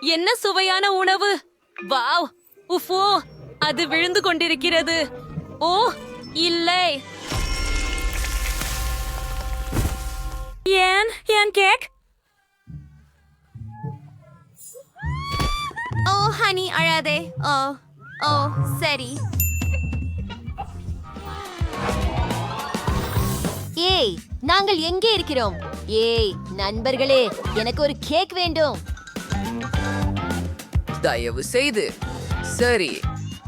என்ன சுவையான உணவு! வாவ்! உஃபோ! அது விழுந்து கொண்டிருக்கிறது. ஓ இல்லை! ஏன் ஏன் கேக்? ஓ ஹனி, அழாதே. ஓ ஓ சரி. ஏய், நாங்கள் எங்கே இருக்கிறோம்? ஏய் நண்பர்களே, எனக்கு ஒரு கேக் வேண்டும். தயவு செய்து. சரி,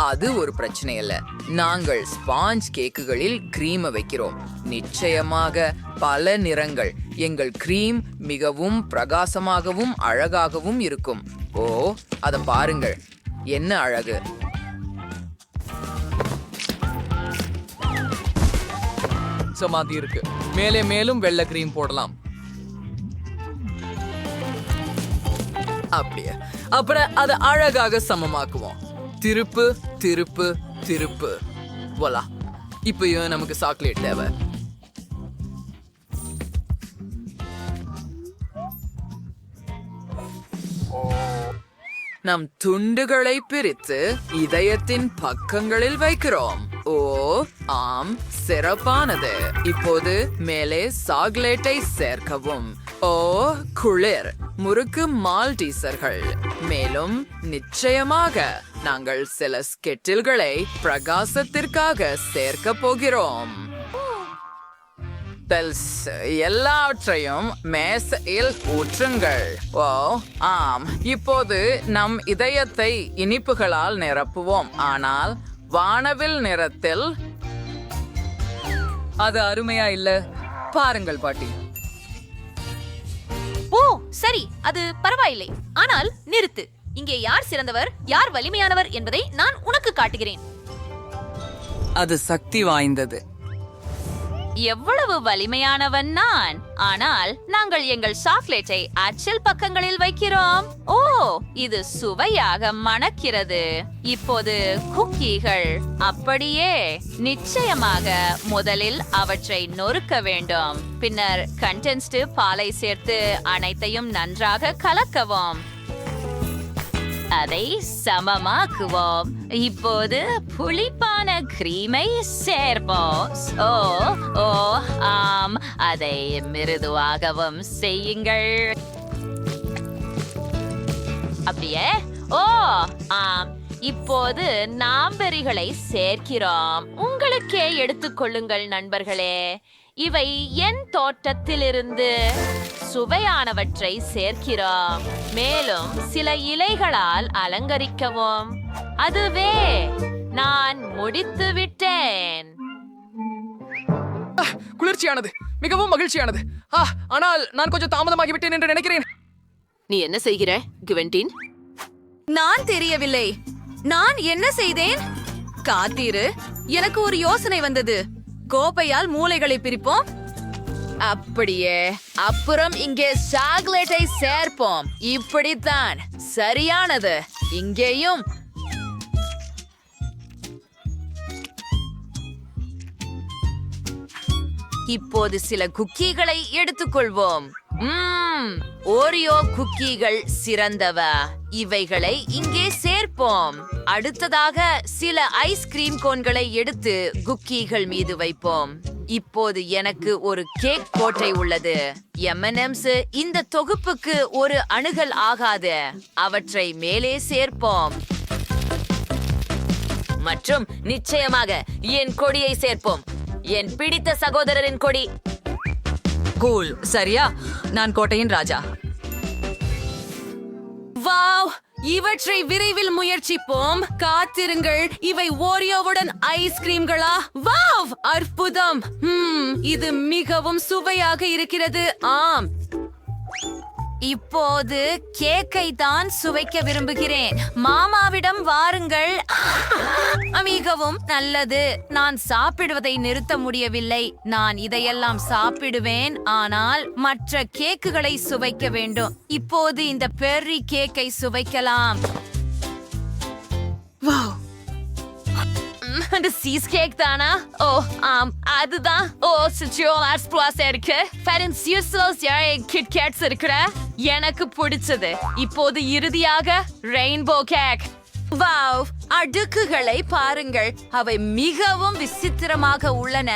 அது ஒரு பிரச்சனை இல்ல. நாங்கள் ஸ்பாஞ்ச் கேக்குகளில் கிரீமை வைக்கிறோம். நிச்சயமாக பல நிறங்கள். எங்கள் கிரீம் மிகவும் பிரகாசமாகவும் அழகாகவும் இருக்கும். ஓ, அத பாருங்கள், என்ன அழகு! சமாதி இருக்கு. மேலே மேலும் வெள்ளை கிரீம் போடலாம். அப்படியே அப்புறம் அதை அழகாக சமமாக்குவோம். திருப்பு திருப்பு திருப்பு. வலா, இப்பயும் நமக்கு சாக்லேட் தேவை. நம் துண்டுகளை பிரித்து இதயத்தின் பக்கங்களில் வைக்கிறோம். ஓ ஆம், சிறப்பானது. இப்போது மேலே சாக்லேட்டை சேர்க்கவும். ஓ குளிர் முறுக்கு மால்டீசர்கள். மேலும் நிச்சயமாக நாங்கள் சில ஸ்கெட்டில்களை பிரகாசத்திற்காக சேர்க்க போகிறோம். எல்லாவற்றையும் மேசையில் ஊற்றுங்கள். ஓ ஆம், இப்போது நம் இதயத்தை இனிப்புகளால் நிரப்புவோம், ஆனால் வானவில் நிறத்தில். அது அருமையா இல்ல? பாருங்கள் பாட்டி. ஓ சரி, அது பரவாயில்லை. ஆனால் நிறுத்து. இங்கே யார் சிறந்தவர், யார் வலிமையானவர் என்பதை நான் உனக்கு காட்டுகிறேன். அது சக்தி வாய்ந்தது. எவ்வளவு வலிமையானவன் நான்! ஆனால் நாங்கள் எங்கள் சாக்லேட்டை அச்சில் பக்கங்களில் வைக்கிறோம். ஓ, இது சுவையாக மணக்கிறது. இப்போது குக்கீகள். அப்படியே, நிச்சயமாக முதலில் அவற்றை நொறுக்க வேண்டும். பின்னர் கண்டென்ஸ்டு பாலை சேர்த்து அனைத்தையும் நன்றாக கலக்கவும். அதை சமமாக்குவோம். இப்போது புளிப்பான கிரீமை சேர்ப்போம். ஓ ஓ ஆம், அதை மிருதுவாகவும் செய்யுங்கள். அப்படியே. ஓ ஆம், இப்போது நாம்பெரிகளை சேர்க்கிறோம். உங்களுக்கே எடுத்துக்கொள்ளுங்கள் நண்பர்களே. இவை என் தோட்டத்திலிருந்து. சுவையானவற்றை சேர்க்கிறோம். மேலும் சில இலைகளால் அலங்கரிக்கவும். அதுவே, நான் முடித்து விட்டேன். குளிர்ச்சியானது, மிகவும் மகிழ்ச்சியானது. ஆனால் நான் கொஞ்சம் தாமதமாகிவிட்டேன் என்று நினைக்கிறேன். நீ என்ன செய்கிற, குவென்டின்? நான் தெரியவில்லை. நான் என்ன செய்தேன்? காத்தீரு, எனக்கு ஒரு யோசனை வந்தது. கோப்பையால் மூளைகளை பிரிப்போம். அப்படியே, அப்புறம் இங்கே சாக்லேட்டை சேர்ப்போம். இப்படித்தான் சரியானது. இங்கேயும். இப்போது சில குக்கீகளை எடுத்துக்கொள்வோம். ஓரியோ குக்கீகள் சிறந்தவ. இவைகளை இங்கே சேர்ப்போம். அடுத்ததாக சில ஐஸ்கிரீம் கோன்களை எடுத்து குக்கீகள் மீது வைப்போம். இப்போது எனக்கு ஒரு கேக் கோட்டை உள்ளது. M&M's இந்த தொகுப்புக்கு ஒரு அணுகல் ஆகாது. அவற்றை மேலே சேர்ப்போம். மற்றும் நிச்சயமாக என் கொடியை சேர்ப்போம். என் பிடித்த சகோதரரின் கொடி. கூல், சரியா? நான் கோட்டையின் ராஜா. வாவ்! இவற்றை விரைவில் முயற்சிப்போம். காத்திருங்கள். இவை ஓரியோவுடன் ஐஸ்கிரீம்களா? வாவ்! அற்புதம். இது மிகவும் சுவையாக இருக்கிறது. ஆம், இப்போது கேக்கை தான் சுவைக்க விரும்புகிறேன். மாமாவிடம் வாருங்கள். மிகவும் நல்லது. நான் சாப்பிடுவதை நிறுத்த முடியவில்லை. நான் இதையெல்லாம் சாப்பிடுவேன், ஆனால் மற்ற கேக்குகளை சுவைக்க வேண்டும். இப்போது இந்த பெர்ரி கேக்கை சுவைக்கலாம். அந்த சீஸ் கேக் தானா? ஓ ஆம், அதுதான். ஓ சிச்சுவல் ஸ்ப்ளாஸ் இருக்கு. ஃபேரன் சியூசல்ஸ் கிட்கேட்ஸ் இருக்கிற எனக்கு பிடிச்சது. இப்போது இறுதியாக ரெயின்போ கேக். வாவ், அடுக்குகளை பாருங்கள், அவை மிகவும் விசித்திரமாக உள்ளன.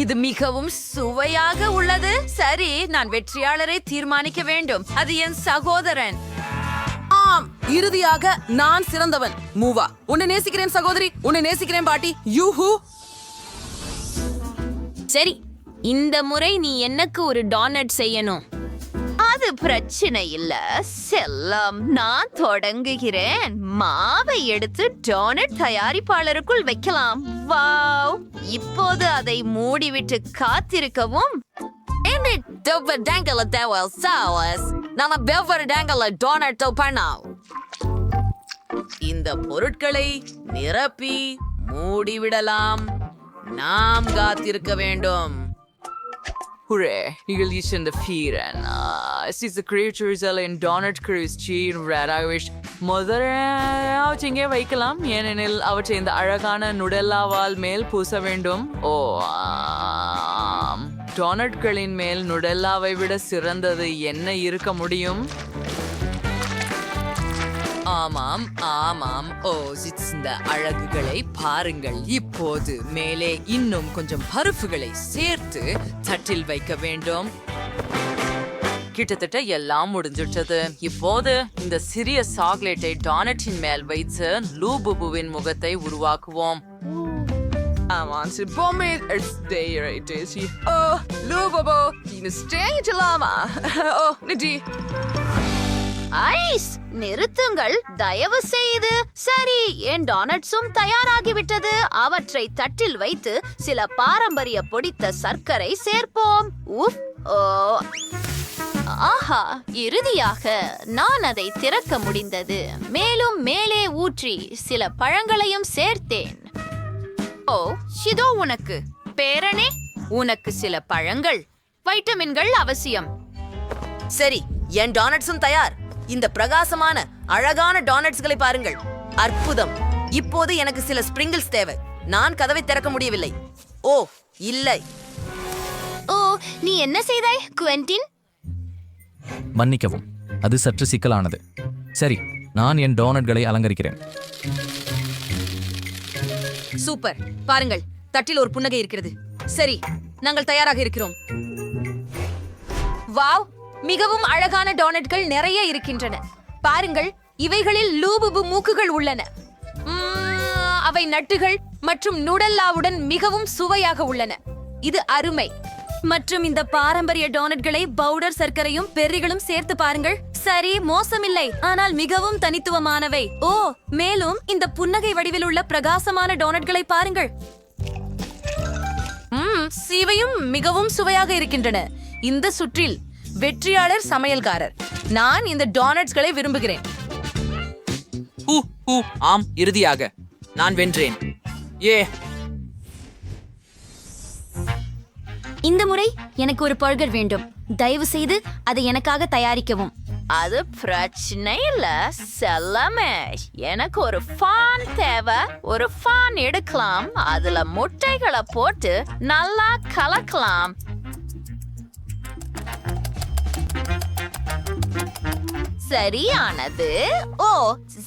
இது மிகவும் சுவையாக உள்ளது. சரி, நான் வெற்றியாளரை தீர்மானிக்க வேண்டும். அது என் சகோதரன். ஆம், இறுதியாக நான் சிறந்தவன். மூவா, உன்னை நேசிக்கிறேன் சகோதரி, உன்னை நேசிக்கிறேன் பாட்டி. யூஹூ. சரி, இந்த முறை நீ எனக்கு ஒரு டோனட் செய்யணும். அது பிரச்சனை இல்ல செல்லம், நான் தொடங்குகிறேன். மாவை எடுத்து டோனட் தயாரிப்பாளருக்குள் வைக்கலாம். வாவ், இப்போது அதை மூடிவிட்டு காத்திருக்கவும். இந்த பொருட்களை நிரப்பி மூடிவிடலாம். நாம் காத்திருக்க வேண்டும். Hurray, நீங்கள் இந்த ஃபீரன். Es ist creatures in donut Christian red Irish. முதல்ல இங்கே வைக்கலாம், ஏனெனில் அவற்றை இந்த அழகான நுடெல்லாவால் மேல் பூச வேண்டும். ஓ டோனட்களின் மேல் நுடெல்லாவை விட சிறந்தது என்ன இருக்க முடியும்? ஆமாம் ஆமாம். ஓ இந்த அழகுகளை பாருங்கள். இப்போது மேலே இன்னும் கொஞ்சம் பருப்புகளை சேர்த்து தட்டில் வைக்க வேண்டும். கிட்டத்தட்ட எல்லாம் முடிஞ்சிட்டது. இப்போது இந்த சிறிய சாக்லேட்டை டோனட்டின் மேல் வைத்து லூபுபுவின் முகத்தை உருவாக்குவோம். ஐஸ், நிறுத்துங்கள் தயவு செய்து. சரி, என் டோனட்ஸும் தயாராகிவிட்டது. அவற்றை தட்டில் வைத்து சில பாரம்பரிய பொடித்த சர்க்கரை சேர்ப்போம். உஃப், ஓ ஆஹா, இறுதியாக நான் அதை திறக்க முடிந்தது. மேலும் மேலே ஊற்றி சில பழங்களையும் சேர்த்தேன். ஓ இதோ உனக்கு பேரனே, உனக்கு சில பழங்கள். வைட்டமின்கள் அவசியம். சரி, என் டோனட்ஸும் தயார். இந்த பிரகாசமான அழகான டோனட்ஸ்களை பாருங்கள், அற்புதம். இப்போது எனக்கு சில ஸ்பிரிங்கிள்ஸ் தேவை. நான் கதவை திறக்க முடியவில்லை. ஓ இல்லை. ஓ, நீ என்ன செய்தாய் குவென்டின்? மன்னிக்கவும், அது சற்று சிக்கலானது. சரி, நான் என் டோனட்களை அலங்கரிக்கிறேன். சூப்பர், பாருங்கள், தட்டில் ஒரு புன்னகை இருக்கிறது. சரி, நாங்கள் தயாராக இருக்கிறோம். வாவ், மிகவும் அழகான டோனட்கள் நிறைய இருக்கின்றன. பாருங்கள், இவைகளில் லூபுபு மூக்குகள் உள்ளன. அவை நட்டுகள் மற்றும் நுடல்லாவுடன் மிகவும் சுவையாக உள்ளன. இது அருமை. மற்றும் இந்த பாரம்பரிய டோனட்களை பவுடர் சர்க்கரையும் பெர்ரிகளும் சேர்த்து பாருங்கள். சரி, மோசமில்லை, ஆனால் மிகவும் தனித்துவமானவை. ஓ, மேலும் இந்த புன்னகை வடிவில் உள்ள பிரகாசமான டோனட்களை பாருங்கள். இவையும் மிகவும் சுவையாக இருக்கின்றன. இந்த சுற்றில் வெற்றியாளர் சமையல்காரர். நான் இந்த டோனட்ஸ்களை விரும்புகிறேன். ஆம், இறுதியாக நான் வென்றேன். இந்த முறை எனக்கு ஒரு பர்கர் வேண்டும். தயவு செய்து அதை எனக்காக தயாரிக்கவும். அது பிரச்சனை இல்ல செல்லமே, எனக்கு ஒரு ஃபான் தேவை. ஒரு ஃபான் எடுக்கலாம், அதுல முட்டைகளை போட்டு நல்லா கலக்கலாம். சரியானது. ஓ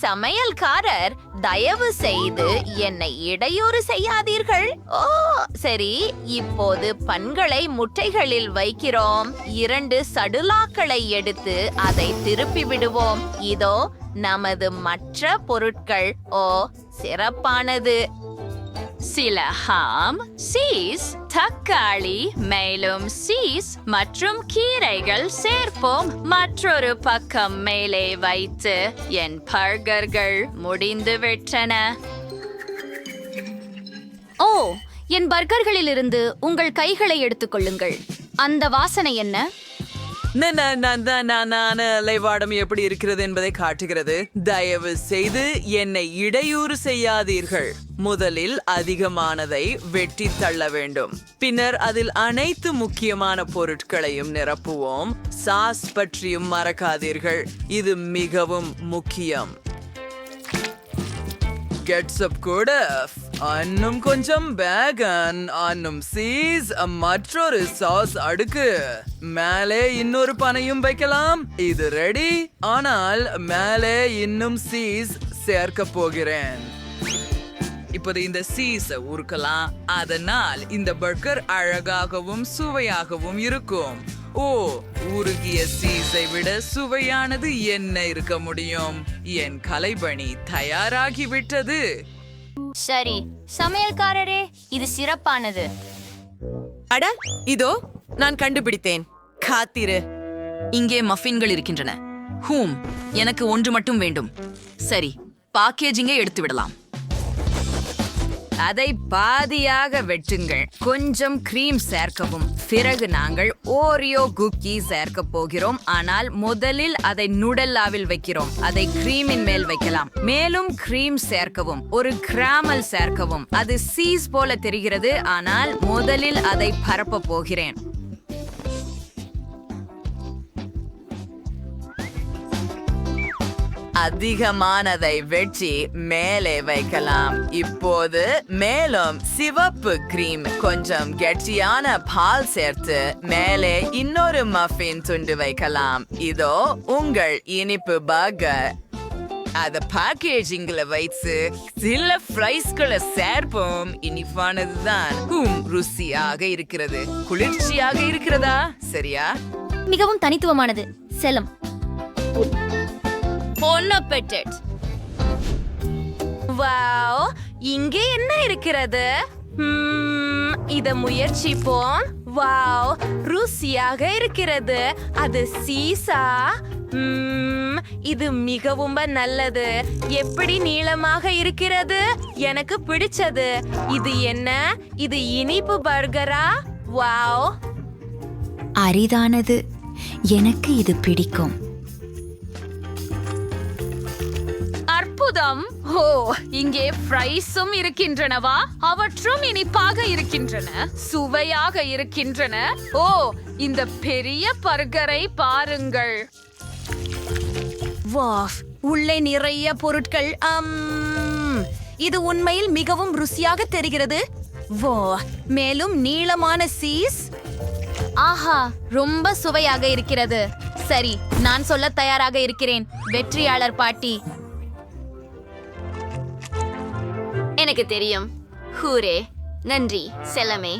சமையல்காரர், தயவு செய்து என்னை இடையூறு செய்யாதீர்கள். ஓ சரி, இப்போது பன்களை முட்டைகளில் வைக்கிறோம். 2 சடுலாக்களை எடுத்து அதை திருப்பி விடுவோம். இதோ நமது மற்ற பொருட்கள். ஓ சிறப்பானது. சில ஹாம், சீஸ், தக்காளி, மேலும் சீஸ் மற்றும் கீரைகள் சேர்ப்போம். மற்றொரு பக்கம் மேலே வைத்து என் பர்கர்கள் முடிந்து விட்டன. ஓ, என் பர்கர்களிலிருந்து உங்கள் கைகளை எடுத்துக்கொள்ளுங்கள். அந்த வாசனை என்ன? லைவாடம் எப்படி இருக்கிறது என்பதை காட்டுகிறது. தயவு செய்து என்னை இடையூறு செய்யாதீர்கள். முதலில் அதிகமானதை வெட்டி தள்ள வேண்டும். பின்னர் அதில் அனைத்து முக்கியமான பொருட்களையும் நிரப்புவோம். சாஸ் பற்றியும் மறக்காதீர்கள், இது மிகவும் முக்கியம். கெட்ஸ்அப் கூட இன்னும் கொஞ்சம் பேகன், இன்னும் சீஸ், மற்றொரு சாஸ் அடுக்கு. மேலே இன்னொரு பனையும் வைக்கலாம். இது ரெடி. ஆனால் மேலே இன்னும் சீஸ் சேர்க்க போகிறேன். இப்போது இந்த சீஸை உருக்கலாம். அதனால் இந்த பர்கர் அழகாகவும் சுவையாகவும் இருக்கும். ஓ, உருகிய சீஸை விட சுவையானது என்ன இருக்க முடியும்? என் கலைபணி தயாராகிவிட்டது. சரி சமையல்காரரே, இது சிறப்பானது. அட இதோ நான் கண்டுபிடித்தேன். காத்திரு. இங்கே மஃபின்கள் இருக்கின்றன. எனக்கு ஒன்று மட்டும் வேண்டும். சரி, பேக்கேஜிங்கை எடுத்து விடலாம். அதை பாதியாக வெட்டுங்கள். கொஞ்சம் கிரீம் சேர்க்கவும். பிறகு நாங்கள் ஓரியோ குக்கி சேர்க்க போகிறோம். ஆனால் முதலில் அதை நுடல்லாவில் வைக்கிறோம். அதை கிரீமின் மேல் வைக்கலாம். மேலும் கிரீம் சேர்க்கவும். ஒரு கிராமல் சேர்க்கவும். அது சீஸ் போல தெரிகிறது, ஆனால் முதலில் அதை பரப்ப போகிறேன். அதிகமானதை வெட்டி மேலே வைக்கலாம். இப்போது மேலும் சிவப்பு கிரீம், கொஞ்சம் கெட்டியான பால் சேர்த்து மேலே இன்னொரு மஃபின் துண்டு வைக்கலாம். இதோ உங்கள் இனிப்பு பர்கர். அத பேக்கேஜிங்ல வைத்து சில ஃப்ரைஸ்களை சேர்ப்போம். இனிப்பானதுதான். ருசியாக இருக்கிறது. குளிர்ச்சியாக இருக்கிறதா? சரியா? மிகவும் தனித்துவமானது. செல்லம். வாவ், இங்கே என்ன இருக்கிறது? இத முயற்சிப்போம். வாவ், ருசியாக இருக்கிறது. அது சீஸா? இது மிகவும் நல்லது. எப்படி நீளமாக இருக்கிறது. எனக்கு பிடிச்சது. இது என்ன? இது இனிப்பு பர்கரா? வாவ், அரிதானது. எனக்கு இது பிடிக்கும். அற்புதம். ஓ, இங்கே ஃப்ரைஸும் இருக்கின்றனவா? அவற்றும் இனிப்பாக இருக்கின்றன, சுவையாக இருக்கின்றன. ஓ, இந்த பெரிய பர்கரை பாருங்கள். வாவ், உள்ளே நிறைய பொருட்கள். இது உண்மையில் மிகவும் ருசியாக தெரிகிறது. வா, மேலும் நீளமான சீஸ். ஆஹா, ரொம்ப சுவையாக இருக்கிறது. சரி, நான் சொல்ல தயாராக இருக்கிறேன். வெற்றியாளர் பாட்டி. எனக்கு தெரியும். ஹூரே, நன்றி செல்லமே.